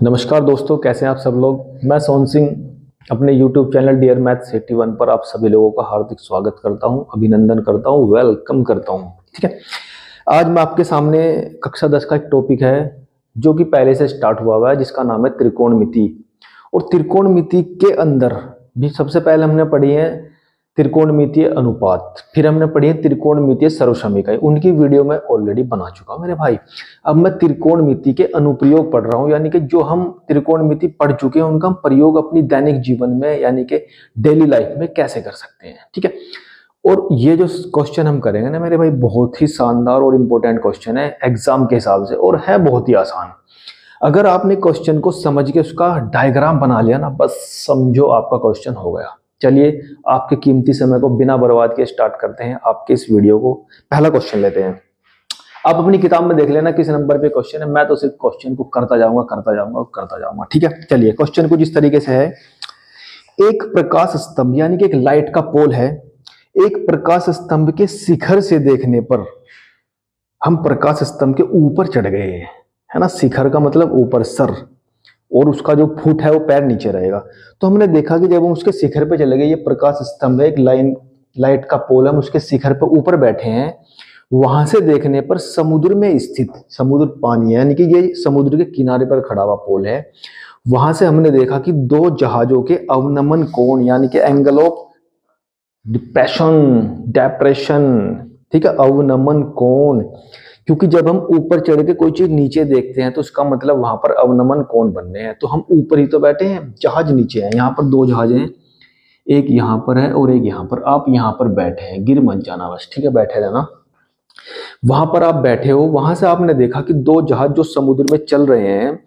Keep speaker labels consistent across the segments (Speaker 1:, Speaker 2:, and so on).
Speaker 1: नमस्कार दोस्तों, कैसे हैं आप सब लोग। मैं सोन सिंह अपने YouTube चैनल डियर मैथ्स 81 पर आप सभी लोगों का हार्दिक स्वागत करता हूं, अभिनंदन करता हूं, वेलकम करता हूं। ठीक है, आज मैं आपके सामने कक्षा 10 का एक टॉपिक है जो कि पहले से स्टार्ट हुआ है, जिसका नाम है त्रिकोणमिति। और त्रिकोणमिति के अंदर भी सबसे पहले हमने पढ़ी है त्रिकोणमितीय अनुपात, फिर हमने पढ़ी है त्रिकोणमितीय सर्वसमीकरण। उनकी वीडियो मैं ऑलरेडी बना चुका हूं मेरे भाई। अब मैं त्रिकोणमिति के अनुप्रयोग पढ़ रहा हूं, यानी कि जो हम त्रिकोणमिति पढ़ चुके हैं उनका हम प्रयोग अपनी दैनिक जीवन में यानी कि डेली लाइफ में कैसे कर सकते हैं। ठीक है, और ये जो क्वेश्चन हम करेंगे ना मेरे भाई, बहुत ही शानदार और इम्पोर्टेंट क्वेश्चन है एग्जाम के हिसाब से, और है बहुत ही आसान। अगर आपने क्वेश्चन को समझ के उसका डायग्राम बना लिया ना, बस समझो आपका क्वेश्चन हो गया। चलिए आपके कीमती समय को बिना बर्बाद के स्टार्ट करते हैं आपके इस वीडियो को। पहला क्वेश्चन लेते हैं। आप अपनी किताब में देख लेना किस नंबर पे क्वेश्चन है, मैं तो सिर्फ क्वेश्चन को करता जाऊंगा करता जाऊंगा और करता जाऊंगा। ठीक है, चलिए क्वेश्चन कुछ इस तरीके से है। एक प्रकाश स्तंभ यानी कि एक लाइट का पोल है, एक प्रकाश स्तंभ के शिखर से देखने पर हम प्रकाश स्तंभ के ऊपर चढ़ गए हैं, है ना। शिखर का मतलब ऊपर, सर, और उसका जो फुट है वो पैर नीचे रहेगा। तो हमने देखा कि जब हम उसके शिखर पे चले गए, ये प्रकाश स्तंभ है, एक लाइट का पोल, हम उसके शिखर पे ऊपर बैठे हैं। वहां से देखने पर समुद्र में स्थित, समुद्र पानी है यानी कि ये समुद्र के किनारे पर खड़ा हुआ पोल है। वहां से हमने देखा कि दो जहाजों के अवनमन कोण यानी कि एंगल ऑफ डिप्रेशन, ठीक है, अवनमन कोण। क्योंकि जब हम ऊपर चढ़ के कोई चीज नीचे देखते हैं तो उसका मतलब वहां पर अवनमन कोण बनने हैं। तो हम ऊपर ही तो बैठे हैं, जहाज नीचे है। यहाँ पर दो जहाज हैं, एक यहाँ पर है और एक यहाँ पर। आप यहाँ पर बैठे हैं, गिर मत जाना बस, ठीक है, बैठे रहना। वहां पर आप बैठे हो, वहां से आपने देखा कि दो जहाज जो समुद्र में चल रहे हैं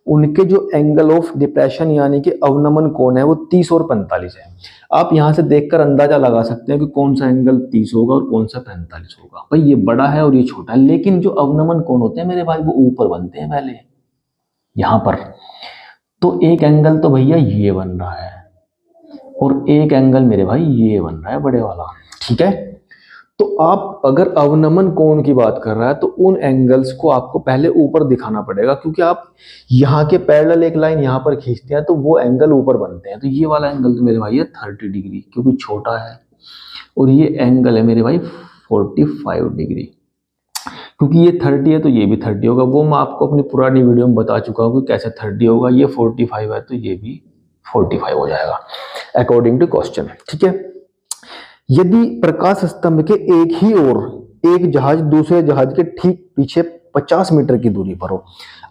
Speaker 1: उनके जो एंगल ऑफ डिप्रेशन यानी कि अवनमन कोण है वो 30 और 45 है। आप यहां से देखकर अंदाजा लगा सकते हैं कि कौन सा एंगल 30 होगा और कौन सा 45 होगा। भाई ये बड़ा है और ये छोटा है, लेकिन जो अवनमन कोण होते हैं मेरे भाई वो ऊपर बनते हैं पहले यहां पर। तो एक एंगल तो भैया ये बन रहा है और एक एंगल मेरे भाई ये बन रहा है, बड़े वाला। ठीक है, तो आप अगर अवनमन कोण की बात कर रहा है तो उन एंगल्स को आपको पहले ऊपर दिखाना पड़ेगा, क्योंकि आप यहाँ के पैरेलल एक लाइन यहाँ पर खींचते हैं तो वो एंगल ऊपर बनते हैं। तो ये वाला एंगल तो मेरे भाई है 30 डिग्री, क्योंकि छोटा है, और ये एंगल है मेरे भाई 45 डिग्री। क्योंकि ये 30 है तो ये भी 30 होगा। वो मैं आपको अपनी पुरानी वीडियो में बता चुका हूँ कि कैसे 30 होगा। ये 45 है तो ये भी 45 हो जाएगा अकॉर्डिंग टू क्वेश्चन। ठीक है, यदि प्रकाश स्तंभ के एक ही ओर एक जहाज दूसरे जहाज के ठीक पीछे 50 मीटर की दूरी पर हो।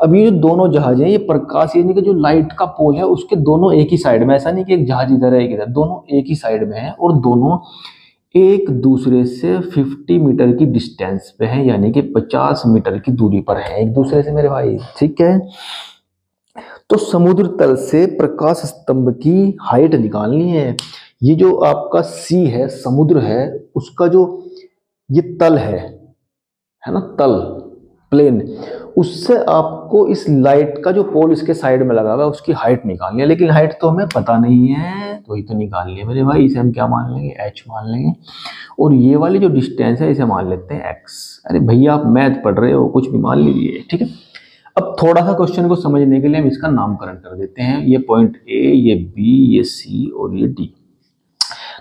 Speaker 1: अब ये जो दोनों जहाज हैं, ये प्रकाश यानी कि जो लाइट का पोल है उसके दोनों एक ही साइड में, ऐसा नहीं कि एक जहाज इधर है एक इधर, दोनों एक ही साइड में है और दोनों एक दूसरे से 50 मीटर की डिस्टेंस पे है, यानी कि 50 मीटर की दूरी पर है एक दूसरे से मेरे भाई। ठीक है, तो समुद्र तल से प्रकाश स्तंभ की हाइट निकालनी है। ये जो आपका सी है, समुद्र है, उसका जो ये तल है ना, तल, प्लेन, उससे आपको इस लाइट का जो पोल इसके साइड में लगा हुआ है उसकी हाइट निकालनी है। लेकिन हाइट तो हमें पता नहीं है, तो ही तो निकालनी है मेरे भाई। इसे हम क्या मान लेंगे, h मान लेंगे, और ये वाली जो डिस्टेंस है इसे मान लेते हैं x। अरे भैया आप मैथ पढ़ रहे हो, कुछ भी मान लीजिए। ठीक है, अब थोड़ा सा क्वेश्चन को समझने के लिए हम इसका नामकरण कर देते हैं। ये पॉइंट ए, ये बी, ये सी और ये डी।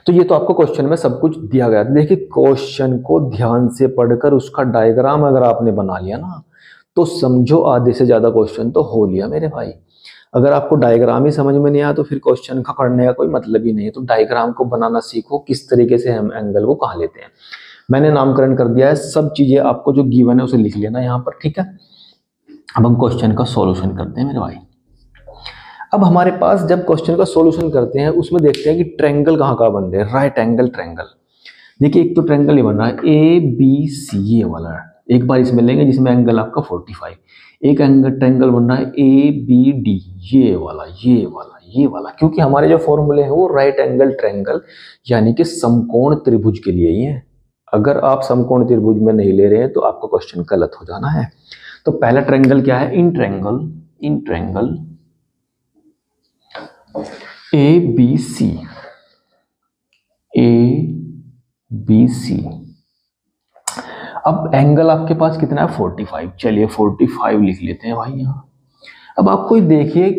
Speaker 1: तो ये तो आपको क्वेश्चन में सब कुछ दिया गया था। देखिए क्वेश्चन को ध्यान से पढ़कर उसका डायग्राम अगर आपने बना लिया ना तो समझो आधे से ज्यादा क्वेश्चन तो हो लिया मेरे भाई। अगर आपको डायग्राम ही समझ में नहीं आया तो फिर क्वेश्चन का पढ़ने का कोई मतलब ही नहीं है। तो डायग्राम को बनाना सीखो, किस तरीके से हम एंगल को कहाँ लेते हैं। मैंने नामकरण कर दिया है, सब चीजें आपको जो गिवन है उसे लिख लेना यहाँ पर। ठीक है, अब हम क्वेश्चन का सॉल्यूशन करते हैं मेरे भाई। अब हमारे पास जब क्वेश्चन का सॉल्यूशन करते हैं उसमें देखते हैं कि ट्रायंगल कहाँ बन रहे हैं, राइट एंगल ट्रायंगल। देखिए एक तो ट्रायंगल ये बन रहा है ए बी सी, ये वाला एक बार इसमें लेंगे जिसमें एंगल आपका 45। एक एंगल ट्रायंगल बन रहा है ए बी डी, ये वाला ये वाला ये वाला, क्योंकि हमारे जो फॉर्मूले हैं वो राइट एंगल ट्रायंगल यानी कि समकोण त्रिभुज के लिए ही है। अगर आप समकोण त्रिभुज में नहीं ले रहे हैं तो आपका क्वेश्चन गलत हो जाना है। तो पहला ट्रायंगल क्या है, in triangle A B C, A B C. अब एंगल आपके पास कितना है, 45। चलिए 45 लिख लेते हैं भाई यहाँ। अब आप कोई देखिए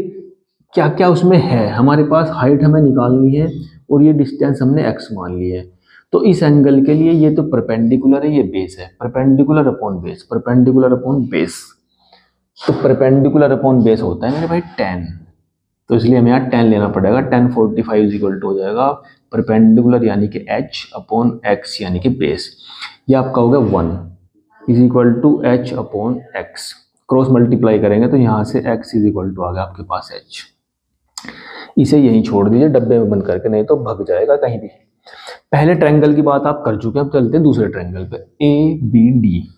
Speaker 1: क्या क्या उसमें है। हमारे पास हाइट हमें निकालनी है और ये डिस्टेंस हमने x मान ली है। तो इस एंगल के लिए ये तो परपेंडिकुलर है, ये बेस है, perpendicular upon base, perpendicular upon base. तो परपेंडिकुलर अपॉन बेस होता है मेरे भाई 10, तो इसलिए हमें यहाँ 10 लेना पड़ेगा। 10 45 इक्वल टू हो जाएगा परपेंडिकुलर यानी कि h अपॉन x यानी कि बेस। ये आपका होगा 1 is equal to h upon x। Cross multiply करेंगे तो यहाँ से x इज इक्वल टू आ गया आपके पास h। इसे यहीं छोड़ दीजिए डब्बे में बंद करके, नहीं तो भग जाएगा कहीं भी। पहले ट्रायंगल की बात आप कर चुके हैं, अब चलते हैं दूसरे ट्रायंगल पे। A B D,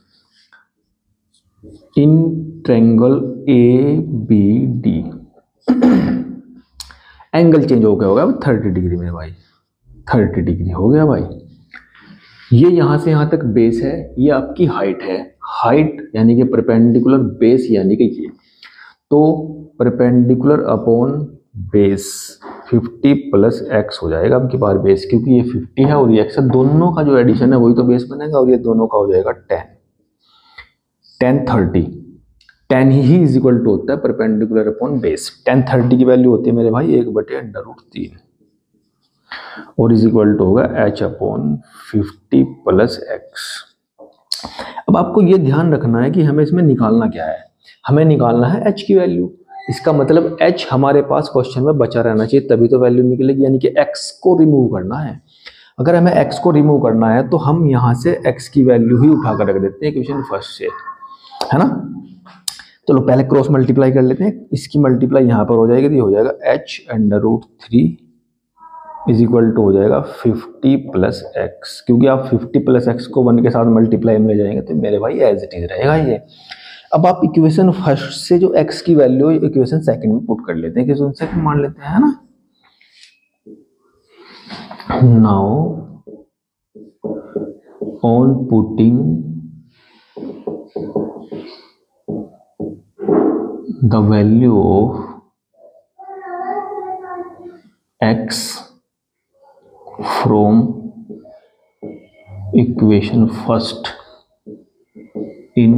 Speaker 1: in triangle A B D angle change हो गया होगा 30 डिग्री में भाई, 30 डिग्री हो गया भाई। ये यहां से यहां तक बेस है, ये आपकी हाइट है, हाइट यानी कि परपेंडिकुलर, बेस यानी कि ये। तो perpendicular upon base 50 plus x हो जाएगा आपकी बार बेस, क्योंकि ये 50 है और ये x है, दोनों का जो एडिशन है वही तो बेस बनेगा, और ये दोनों का हो जाएगा 10 30। 10 ही इज इक्वल टू होता है परपेंडिकुलर अपॉन बेस। 10 30 की वैल्यू होती है मेरे भाई 1/√3 और इज इक्वल टू होगा h अपॉन 50 प्लस x। अब आपको ये ध्यान रखना है कि हमें इसमें निकालना क्या है। हमें निकालना है h की वैल्यू। इसका मतलब h हमारे पास क्वेश्चन में बचा रहना चाहिए, तभी तो वैल्यू निकलेगी, यानी कि x को रिमूव करना है। अगर हमें x को रिमूव करना है तो हम यहाँ से x की वैल्यू ही उठा कर रख देते हैं इक्वेशन फर्स्ट से, है ना। चलो पहले क्रॉस मल्टीप्लाई कर लेते हैं। इसकी मल्टीप्लाई यहाँ पर हो जाएगी तो ये हो जाएगा h√3 इज इक्वल टू हो जाएगा 50 प्लस x, क्योंकि आप 50 प्लस x को 1 के साथ मल्टीप्लाई में ले जाएंगे तो मेरे भाई एज इट इज रहेगा ये। अब आप इक्वेशन फर्स्ट से जो x की वैल्यू इक्वेशन सेकंड में पुट कर लेते हैं, इक्वेशन सेकंड मान लेते हैं, है ना। Now on putting the value of x from equation first in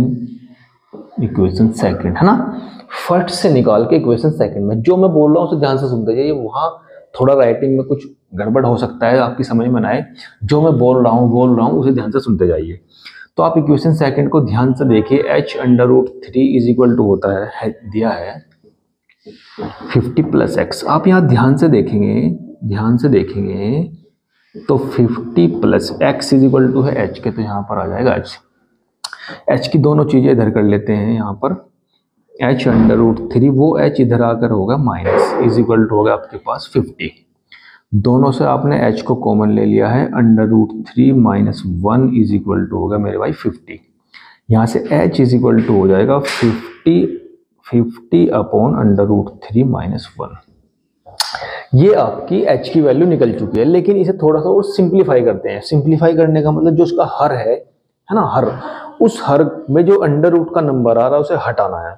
Speaker 1: equation second, है ना। फर्स्ट से निकाल के इक्वेशन सेकंड में। जो मैं बोल रहा हूँ उसे ध्यान से सुनते जाइए, वहां थोड़ा राइटिंग में कुछ गड़बड़ हो सकता है, आपकी समझ में ना आए। जो मैं बोल रहा हूँ उसे ध्यान से सुनते जाइए। तो आप इक्वेशन सेकंड को ध्यान से देखिए। h√3 इज इक्वल टू होता है दिया है 50 प्लस x। आप यहाँ ध्यान से देखेंगे तो 50 plus x is equal to है h के, तो यहाँ पर आ जाएगा h की दोनों चीजें इधर कर लेते हैं। यहाँ पर h√3 वो h इधर आकर होगा माइनस, इज इक्वल टू होगा आपके पास 50। दोनों से आपने h को कॉमन ले लिया है, √3 माइनस 1 इज इक्वल टू होगा मेरे भाई 50। यहाँ से h इज इक्वल टू हो जाएगा 50 अपॉन √3 माइनस 1। ये आपकी h की वैल्यू निकल चुकी है। लेकिन इसे थोड़ा सा और सिंप्लीफाई करते हैं। सिंप्लीफाई करने का मतलब जो उसका हर है ना, हर, उस हर में जो अंडर रूट का नंबर आ रहा है उसे हटाना है।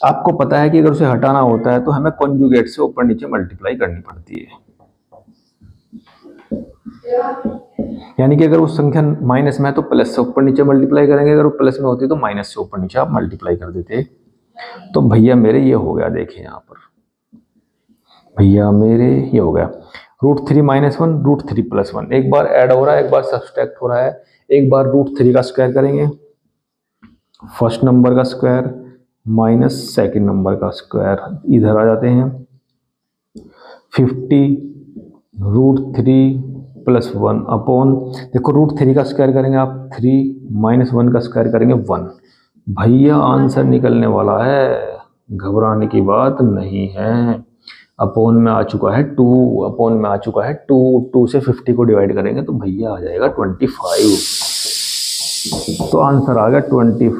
Speaker 1: आपको पता है कि अगर उसे हटाना होता है तो हमें कॉन्जुगेट से ऊपर नीचे मल्टीप्लाई करनी पड़ती है। यानी कि अगर वो संख्या माइनस में है तो प्लस से ऊपर नीचे मल्टीप्लाई करेंगे, अगर वो प्लस में होती तो माइनस से ऊपर नीचे आप मल्टीप्लाई कर देते। तो भैया मेरे ये हो गया, देखिए यहाँ पर भैया मेरे ये हो गया √3 माइनस 1 √3 प्लस 1। एक बार ऐड हो रहा है, एक बार सब्सट्रैक्ट हो रहा है। एक बार √3 का स्क्वायर करेंगे, फर्स्ट नंबर का स्क्वायर माइनस सेकंड नंबर का स्क्वायर, इधर आ जाते हैं 50 √3 प्लस 1 अपॉन, देखो √3 का स्क्वायर करेंगे आप 3 माइनस 1 का स्क्वायर करेंगे 1। भैया आंसर निकलने वाला है, घबराने की बात नहीं है। अपॉन में आ चुका है 2, अपॉन में आ चुका है 2 से 50 को डिवाइड करेंगे तो भैया आ जाएगा 25। तो आंसर आ गया 25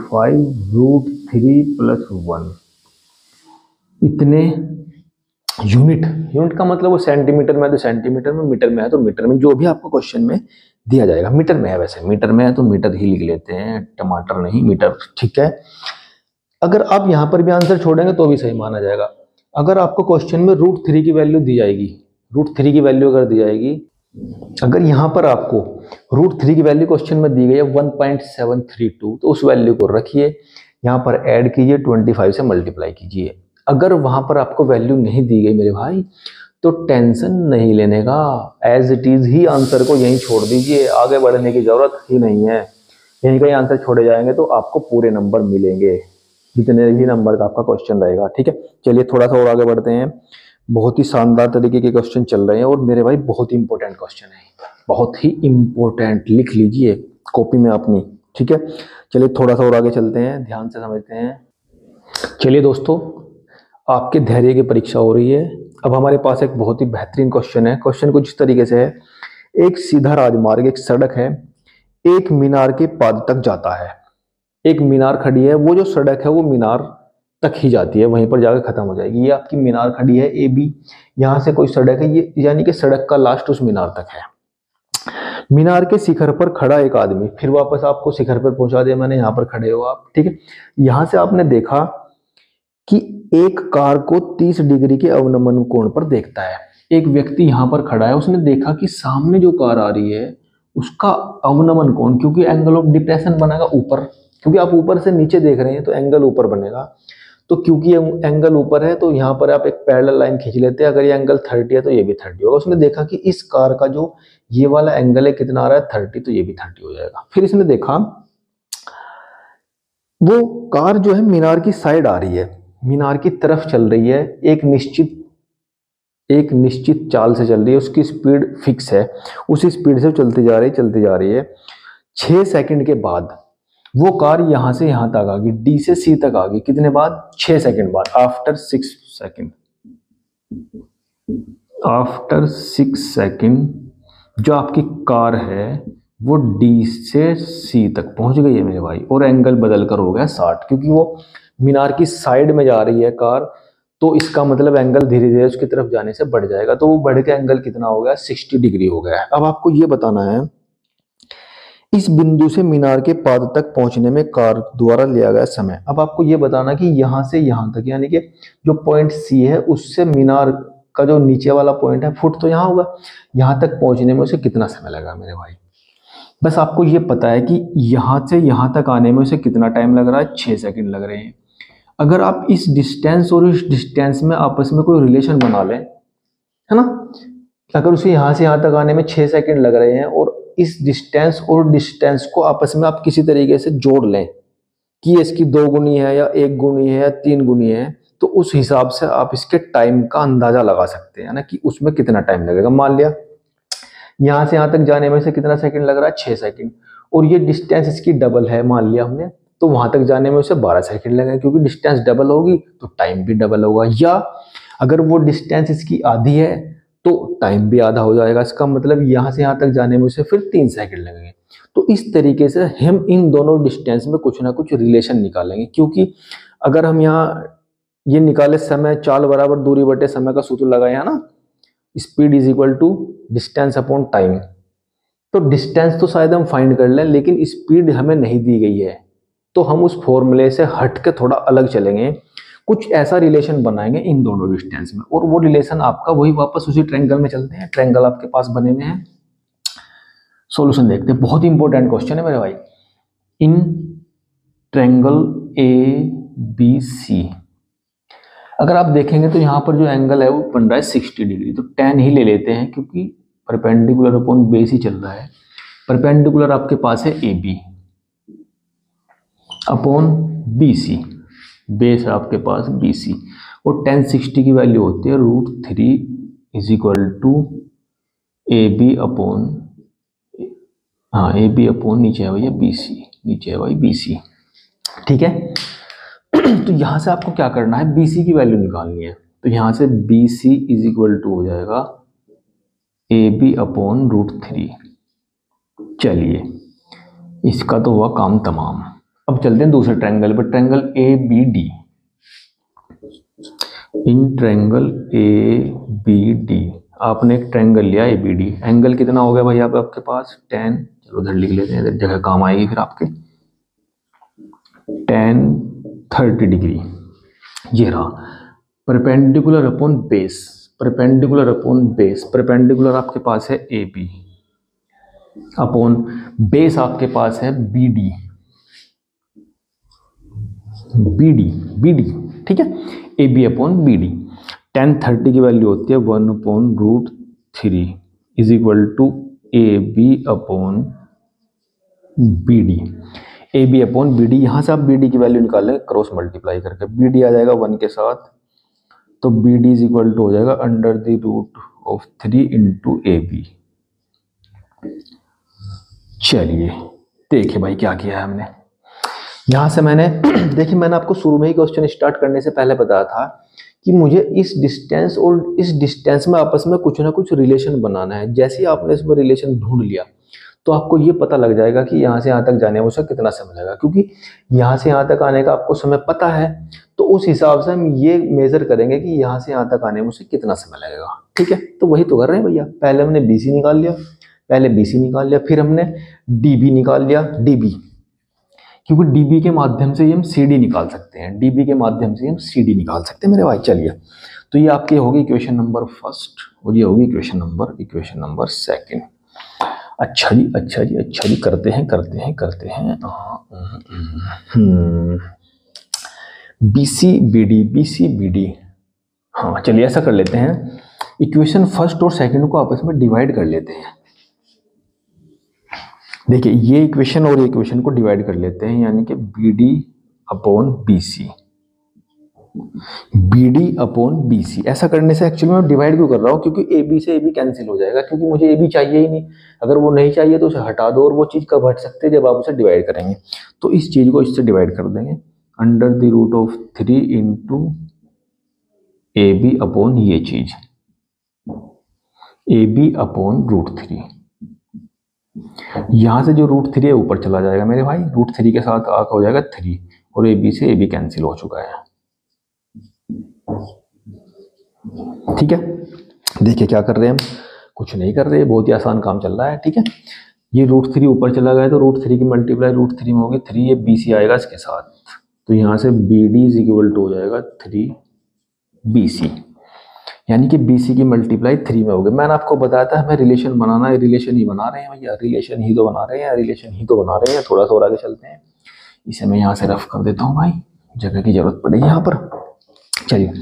Speaker 1: √3 प्लस 1। इतने यूनिट का मतलब वो सेंटीमीटर में है तो सेंटीमीटर में, मीटर में है तो मीटर में, जो भी आपको क्वेश्चन में दिया जाएगा। मीटर में है, वैसे मीटर में है तो मीटर ही लिख लेते हैं, टमाटर नहीं मीटर, ठीक है। अगर आप यहाँ पर भी आंसर छोड़ेंगे तो भी सही माना जाएगा। अगर आपको क्वेश्चन में √3 की वैल्यू दी जाएगी, √3 की वैल्यू अगर दी जाएगी, अगर यहाँ पर आपको √3 की वैल्यू क्वेश्चन में दी गई है 1.732, तो उस वैल्यू को रखिए, यहाँ पर ऐड कीजिए, 25 से मल्टीप्लाई कीजिए। अगर वहां पर आपको वैल्यू नहीं दी गई मेरे भाई तो टेंशन नहीं लेने का, एज इट इज ही आंसर को यहीं छोड़ दीजिए, आगे बढ़ने की जरूरत ही नहीं है। यहीं का आंसर छोड़े जाएंगे तो आपको पूरे नंबर मिलेंगे, जितने भी नंबर का आपका क्वेश्चन रहेगा। ठीक है, चलिए थोड़ा सा और आगे बढ़ते हैं। बहुत ही शानदार तरीके के क्वेश्चन चल रहे हैं और मेरे भाई बहुत ही इंपॉर्टेंट क्वेश्चन है, बहुत ही इंपॉर्टेंट, लिख लीजिए कॉपी में अपनी। ठीक है, चलिए थोड़ा सा और आगे चलते हैं, ध्यान से समझते हैं। चलिए दोस्तों, आपके धैर्य की परीक्षा हो रही है। अब हमारे पास एक बहुत ही बेहतरीन क्वेश्चन है। क्वेश्चन कुछ इस तरीके से है, एक सीधा राजमार्ग, एक सड़क है, एक मीनार के पाद तक जाता है। एक मीनार खड़ी है, वो जो सड़क है वो मीनार तक ही जाती है, वहीं पर जाकर खत्म हो जाएगी। ये आपकी मीनार खड़ी है ए बी, यहाँ से कोई सड़क है, ये यानी कि सड़क का लास्ट उस मीनार तक है। मीनार के शिखर पर खड़ा एक आदमी, फिर वापस आपको शिखर पर पहुंचा दिया मैंने, यहाँ पर खड़े हो आप। ठीक है, यहां से आपने देखा कि एक कार को 30 डिग्री के अवनमन कोण पर देखता है। एक व्यक्ति यहां पर खड़ा है, उसने देखा कि सामने जो कार आ रही है उसका अवनमन कोण, क्योंकि एंगल ऑफ डिप्रेशन बनेगा ऊपर, क्योंकि आप ऊपर से नीचे देख रहे हैं तो एंगल ऊपर बनेगा। तो क्योंकि एंगल ऊपर है तो यहाँ पर आप एक पैरेलल लाइन खींच लेते हैं, अगर ये एंगल 30 है तो ये भी 30 होगा। उसने देखा कि इस कार का जो ये वाला एंगल है कितना आ रहा है 30, तो ये भी 30 हो जाएगा। फिर इसने देखा वो कार जो है मीनार की साइड आ रही है, मीनार की तरफ चल रही है, एक निश्चित चाल से चल रही है, उसकी स्पीड फिक्स है, उसी स्पीड से चलती जा रही है। 6 सेकंड के बाद वो कार यहां से यहां तक आ गई, डी से सी तक आ गई। कितने बाद? 6 सेकंड बाद, आफ्टर 6 सेकंड। आफ्टर 6 सेकंड जो आपकी कार है वो डी से सी तक पहुंच गई है मेरे भाई, और एंगल बदल कर हो गया 60, क्योंकि वो मीनार की साइड में जा रही है कार, तो इसका मतलब एंगल धीरे धीरे उसकी तरफ जाने से बढ़ जाएगा, तो वो बढ़ के एंगल कितना हो गया? 60 डिग्री हो गया है। अब आपको ये बताना है इस बिंदु से मीनार के पाद तक पहुंचने में कार द्वारा लिया गया समय। अब आपको ये बताना कि यहां से यहां तक, यानी कि जो पॉइंट सी है उससे मीनार का जो नीचे वाला पॉइंट है, फुट तो यहां होगा, यहां तक पहुंचने में उसे कितना समय लगा मेरे भाई। बस आपको ये पता है कि यहां से यहां तक आने में उसे कितना टाइम लग रहा है, 6 सेकंड लग रहे हैं। अगर आप इस डिस्टेंस और इस डिस्टेंस में आपस में कोई रिलेशन बना लें, है ना, अगर उसे यहां से यहां तक आने में 6 सेकंड लग रहे हैं और इस डिस्टेंस और डिस्टेंस को आपस में आप किसी तरीके से जोड़ लें कि इसकी 2 गुनी है या 1 गुनी है या 3 गुनी है, तो उस हिसाब से आप इसके टाइम का अंदाजा लगा सकते हैं ना, कि उसमें कितना टाइम लगेगा। मान लिया यहां से यहां तक जाने में से कितना सेकंड लग रहा है, 6 सेकंड, और ये डिस्टेंस इसकी डबल है मान लिया हमने, तो वहां तक जाने में उसे 12 सेकंड लगेगा, क्योंकि डिस्टेंस डबल होगी तो टाइम भी डबल होगा। या अगर वो डिस्टेंस इसकी आधी है तो टाइम भी आधा हो जाएगा, इसका मतलब यहां से यहां तक जाने में उसे फिर 3 सेकंड लगेंगे। तो इस तरीके से हम इन दोनों डिस्टेंस में कुछ ना कुछ रिलेशन निकालेंगे, क्योंकि अगर हम यहाँ ये निकाले समय चाल बराबर दूरी बटे समय का सूत्र लगाए है ना, speed is equal to distance upon time, तो डिस्टेंस तो शायद हम फाइंड कर लें लेकिन स्पीड हमें नहीं दी गई है, तो हम उस फॉर्मूले से हट के थोड़ा अलग चलेंगे, कुछ ऐसा रिलेशन बनाएंगे इन दोनों डिस्टेंस में, और वो रिलेशन आपका वही वापस उसी ट्रायंगल में चलते हैं। ट्रायंगल आपके पास बने हुए हैं, सॉल्यूशन देखते हैं। बहुत ही इंपॉर्टेंट क्वेश्चन है मेरे भाई। इन ट्रायंगल ए बी सी अगर आप देखेंगे तो यहाँ पर जो एंगल है वो बन रहा है 60 डिग्री, तो tan ही ले लेते हैं क्योंकि परपेंडिकुलर अपॉन बेस ही चल रहा है। परपेंडिकुलर आपके पास है A B upon B C, base है आपके पास बी सी, और tan 60 की वैल्यू होती है √3 is equal to A B upon, हाँ ए बी अपॉन नीचे है भैया बी सी, नीचे है भाई बी सी। ठीक है, तो यहां से आपको क्या करना है, बी सी की वैल्यू निकालनी है, तो यहां से B C is equal to हो जाएगा ए बी अपॉन √3। चलिए इसका तो हुआ काम तमाम। अब चलते हैं दूसरे ट्रायंगल पर, triangle A B D. In triangle A B D आपने एक ट्रायंगल लिया ए बी डी, एंगल कितना हो गया भाई आपके पास tan, चलो उधर लिख लेते हैं, इधर जगह काम आएगी फिर आपके, tan 30 डिग्री। ये रहा perpendicular upon base, perpendicular upon base, perpendicular आपके पास है ए बी अपॉन बेस आपके पास है B D, B D, B D. ठीक है, A B upon B D. tan 30 की वैल्यू होती है 1/√3 is equal to A B upon B D. A B upon B D, यहाँ से आप बी डी की वैल्यू निकाल लेंगे क्रॉस मल्टीप्लाई करके, बी डी आ जाएगा 1 के साथ, तो B D is equal to हो जाएगा √3 इंटू ए बी। चलिए देखिए भाई क्या किया है हमने यहाँ से। मैंने देखिए मैंने आपको शुरू में ही क्वेश्चन स्टार्ट करने से पहले बताया था कि मुझे इस डिस्टेंस और इस डिस्टेंस में आपस में कुछ ना कुछ रिलेशन बनाना है। जैसे ही आपने इसमें रिलेशन ढूंढ लिया तो आपको ये पता लग जाएगा कि यहाँ से यहाँ तक जाने में उसे कितना समय लगेगा, क्योंकि यहाँ से यहाँ तक आने का आपको समय पता है, तो उस हिसाब से हम ये मेजर करेंगे कि यहाँ से यहाँ तक आने में उसे कितना समय लगेगा। ठीक है, तो वही तो कर रहे हैं भैया। पहले हमने बी सी निकाल लिया, फिर हमने डी बी निकाल लिया, डी बी, क्योंकि डीबी के माध्यम से हम सी डी निकाल सकते हैं, डीबी के माध्यम से हम सी डी निकाल सकते हैं मेरे भाई। चलिए, तो ये आपकी होगी इक्वेशन नंबर फर्स्ट और ये होगी इक्वेशन नंबर सेकंड। अच्छा जी, करते हैं बीसी बी डी। हाँ चलिए ऐसा कर लेते हैं, इक्वेशन फर्स्ट और सेकंड को आपस में डिवाइड कर लेते हैं। देखिए ये इक्वेशन और ये इक्वेशन को डिवाइड कर लेते हैं, यानी कि B D upon B C, B D upon B C. ऐसा करने से एक्चुअली मैं डिवाइड क्यों कर रहा हूँ, क्योंकि ए बी से ए बी कैंसिल हो जाएगा, क्योंकि मुझे ए बी चाहिए ही नहीं। अगर वो नहीं चाहिए तो उसे हटा दो, और वो चीज़ कब हट सकते हैं, जब आप उसे डिवाइड करेंगे। तो इस चीज़ को इससे डिवाइड कर देंगे, √3 इंटू ए बी अपॉन ये चीज़, ए बी अपॉन √3। यहां से जो √3 है ऊपर चला जाएगा मेरे भाई, √3 के साथ आका हो जाएगा 3, और ए बी से ए बी कैंसिल हो चुका है। ठीक है, देखिए क्या कर रहे हैं हम, कुछ नहीं कर रहे, बहुत ही आसान काम चल रहा है। ठीक है, ये √3 ऊपर चला गया तो √3 की मल्टीप्लाई √3 में होगी 3, ये बी सी आएगा इसके साथ, तो यहाँ से B D is equal to हो जाएगा 3 बी सी, यानी कि बी सी की मल्टीप्लाई 3 में होगी। मैंने आपको बताया था हमें रिलेशन बनाना है, रिलेशन ही बना रहे हैं भैया, रिलेशन ही तो बना रहे हैं। थोड़ा सा और आगे चलते हैं, इसे मैं यहाँ से रफ कर देता हूँ भाई, जगह की जरूरत पड़ेगी यहाँ पर। चलिए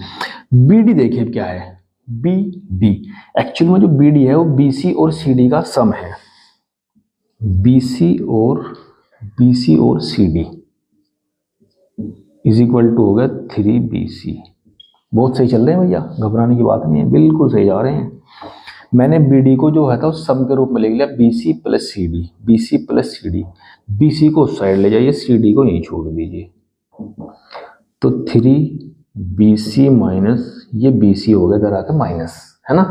Speaker 1: बी डी देखिए क्या है, बी डी एक्चुअल में जो बी डी है वो बी सी और सी डी का सम है, बी सी और C D is equal to हो गया 3 बी सी। बहुत सही चल रहे हैं भैया, घबराने की बात नहीं है, बिल्कुल सही जा रहे हैं। मैंने बी डी को जो है था सम के रूप में लिख लिया, B C plus C D, B C plus C D. B C को उस साइड ले जाइए, सी डी को यहीं छोड़ दीजिए, तो 3 बी सी माइनस ये बी सी हो गया इधर आकर माइनस, है ना।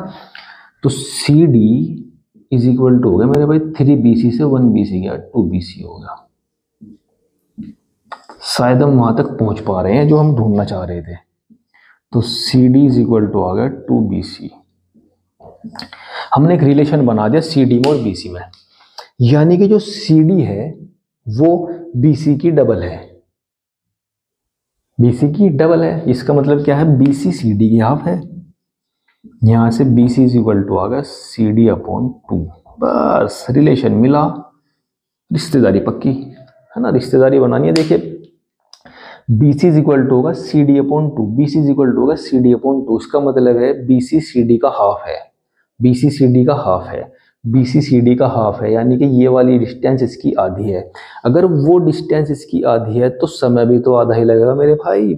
Speaker 1: तो C D is equal to हो गया मेरे भाई 3 बी सी से 1 बी सी गया, 2 बी सी हो गया। शायद हम वहां तक पहुंच पा रहे हैं जो हम ढूंढना चाह रहे थे। तो C D is equal to आ गया 2 बी सी। हमने एक रिलेशन बना दिया सी डी में और बी सी में, यानी कि जो सी डी है वो बी सी की डबल है, बी सी की डबल है। इसका मतलब क्या है, बी सी सी डी की हाफ है। यहां से B C is equal to आ गया सी डी अपॉन 2। बस रिलेशन मिला, रिश्तेदारी पक्की है ना, रिश्तेदारी बनानी है। देखिए B C is equal to होगा C D upon 2, B C is equal to होगा सी डी अपॉन 2। इसका मतलब है बी सी सी डी का हाफ है, बी सी सी डी का हाफ है, बी सी सी डी का हाफ है, यानी कि ये वाली डिस्टेंस इसकी आधी है। अगर वो डिस्टेंस इसकी आधी है तो समय भी तो आधा ही लगेगा मेरे भाई।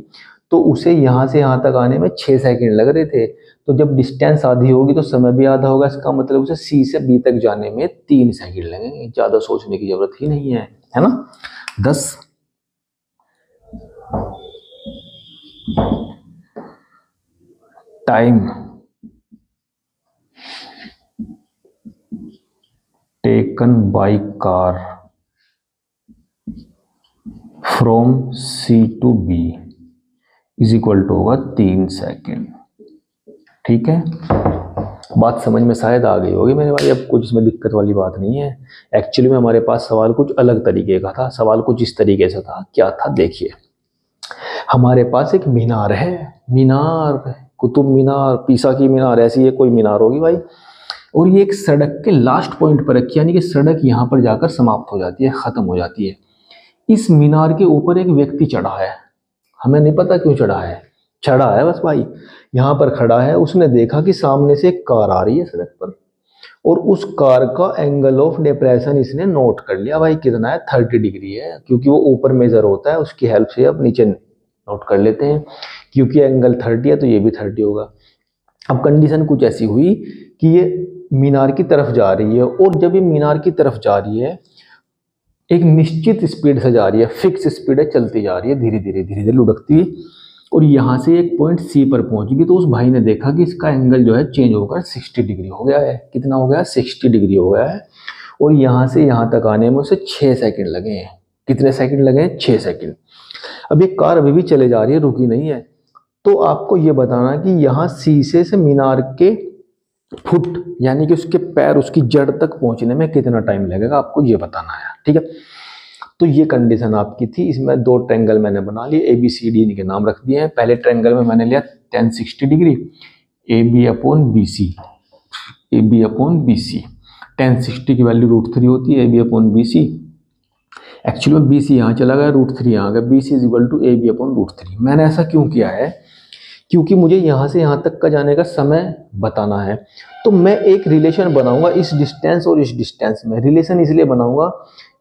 Speaker 1: तो उसे यहाँ से यहाँ तक आने में 6 सेकंड लग रहे थे, तो जब डिस्टेंस आधी होगी तो समय भी आधा होगा। इसका मतलब उसे सी से बी तक जाने में 3 सेकंड लगेंगे, ज़्यादा सोचने की जरूरत ही नहीं है ना। 10 time taken by car from C to B is equal to होगा 3 सेकेंड। ठीक है, बात समझ में शायद आ गई होगी मेरे भाई, अब कुछ इसमें दिक्कत वाली बात नहीं है। एक्चुअली में हमारे पास सवाल कुछ अलग तरीके का था, सवाल कुछ इस तरीके से था। क्या था देखिए, हमारे पास एक मीनार है, मीनार कुतुब मीनार, पीसा की मीनार, ऐसी ये कोई मीनार होगी भाई, और ये एक सड़क के लास्ट पॉइंट पर रखी, यानी कि सड़क यहाँ पर जाकर समाप्त हो जाती है, खत्म हो जाती है। इस मीनार के ऊपर एक व्यक्ति चढ़ा है, हमें नहीं पता क्यों चढ़ा है, छड़ा है बस भाई, यहाँ पर खड़ा है, उसने देखा कि सामने से एक कार आ रही है सड़क पर, और उस कार का एंगल ऑफ डिप्रेशन इसने नोट कर लिया भाई, कितना है 30 डिग्री है, क्योंकि वो ऊपर मेजर होता है, उसकी हेल्प से अब नीचे नोट कर लेते हैं, क्योंकि एंगल 30 है तो ये भी 30 होगा। अब कंडीशन कुछ ऐसी हुई कि ये मीनार की तरफ जा रही है, और जब ये मीनार की तरफ जा रही है एक निश्चित स्पीड से जा रही है, फिक्स स्पीड है, चलती जा रही है धीरे धीरे धीरे धीरे लुढ़कती हुई, और यहाँ से एक पॉइंट सी पर पहुंचेगी, तो उस भाई ने देखा कि इसका एंगल जो है चेंज होकर 60 डिग्री हो गया है। कितना हो गया? 60 डिग्री हो गया है। और यहाँ से यहाँ तक आने में उसे 6 सेकंड लगे हैं। कितने सेकंड लगे हैं? 6 सेकंड। अब ये कार अभी भी चले जा रही है, रुकी नहीं है। तो आपको ये बताना कि यहाँ शीशे से मीनार के फुट यानी कि उसके पैर, उसकी जड़ तक पहुंचने में कितना टाइम लगेगा, आपको ये बताना है। ठीक है, तो ये कंडीशन आपकी थी। इसमें दो ट्रायंगल मैंने बना लिए, ए बी सी डी के नाम रख दिए हैं। पहले ट्रायंगल में मैंने लिया tan 60 degree, A B upon B C, A B upon B C. tan 60 की वैल्यू √3 होती है, A B upon B C. Actually में बी सी यहाँ चला गया, √3 यहाँ आ गया, B C is equal to A B upon √3। मैंने ऐसा क्यों किया है? क्योंकि मुझे यहाँ से यहाँ तक का जाने का समय बताना है। तो मैं एक रिलेशन बनाऊंगा इस डिस्टेंस और इस डिस्टेंस में। रिलेशन इसलिए बनाऊंगा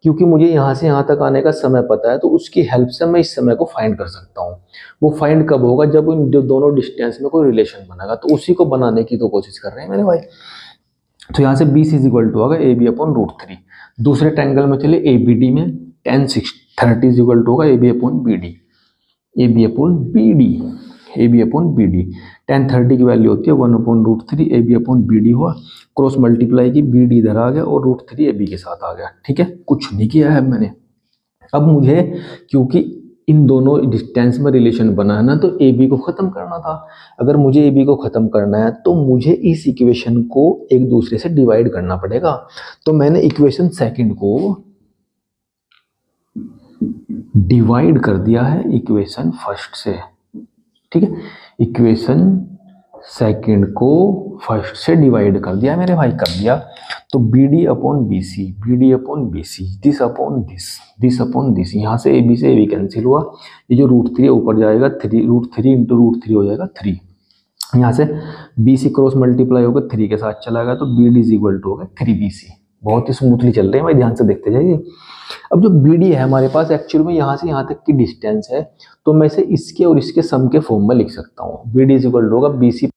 Speaker 1: क्योंकि मुझे यहाँ से यहाँ तक आने का समय पता है, तो उसकी हेल्प से मैं इस समय को फाइंड कर सकता हूँ। वो फाइंड कब होगा? जब इन दोनों डिस्टेंस में कोई रिलेशन बनेगा। तो उसी को बनाने की तो कोशिश कर रहे हैं मेरे भाई। तो यहाँ से B C is equal to होगा ए बी अपॉन √3। दूसरे ट्रायंगल में चले ए बी डी में tan 30 इज इक्वल टू होगा A B upon B D, A B upon B D, A B upon B D. tan 30 की value होती है 1/√3, A B upon B D हुआ, cross multiply की, B D इधर आ गया और √3 ए बी के साथ आ गया। ठीक है, कुछ नहीं किया है मैंने। अब मुझे क्योंकि इन दोनों डिस्टेंस में रिलेशन बनाना, तो ए बी को खत्म करना था। अगर मुझे ए बी को खत्म करना है तो मुझे इस इक्वेशन को एक दूसरे से डिवाइड करना पड़ेगा। तो मैंने इक्वेशन सेकंड को डिवाइड कर दिया है इक्वेशन फर्स्ट से। ठीक है, इक्वेशन सेकंड को फर्स्ट से डिवाइड कर दिया मेरे भाई, कर दिया। तो B D upon B C, B D upon B C, this upon this, this upon this. यहाँ से ए बी से ए बी कैंसिल हुआ, ये जो √3 ऊपर जाएगा, 3 √3 इंटू √3 हो जाएगा 3। यहाँ से बी सी क्रॉस मल्टीप्लाई होकर 3 के साथ चला गया, तो B D is equal to होगा 3BC। बहुत ही स्मूथली चल रहे हैं भाई, ध्यान से देखते जाइए। अब जो बी डी है हमारे पास, एक्चुअल में यहाँ से यहाँ तक की डिस्टेंस है, तो मैं इसे इसके और इसके सम के फॉर्म में लिख सकता हूँ। B D is equal to होगा बी सी